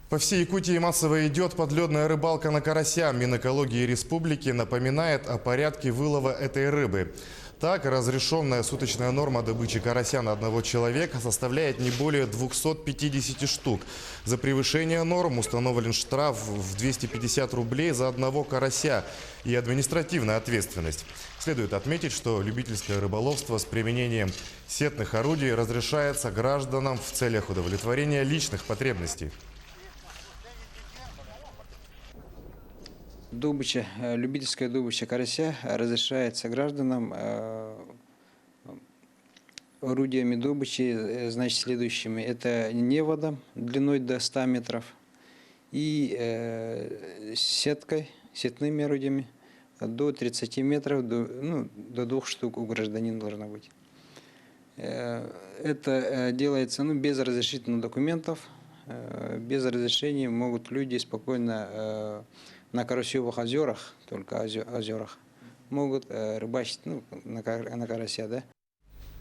По всей Якутии массово идет подледная рыбалка на карася. Минэкологии республики напоминает о порядке вылова этой рыбы. Так, разрешенная суточная норма добычи карася на одного человека составляет не более 250 штук. За превышение норм установлен штраф в 250 рублей за одного карася и административная ответственность. Следует отметить, что любительское рыболовство с применением сетных орудий разрешается гражданам в целях удовлетворения личных потребностей. Любительская добыча карася разрешается гражданам орудиями добычи, значит, следующими. Это неводом длиной до 100 метров и сетными орудиями до 30 метров, до 2 штук у гражданина должно быть. Это делается без разрешительных документов, без разрешения могут люди спокойно на карасевых озерах, только озерах, могут рыбачить на карася, да.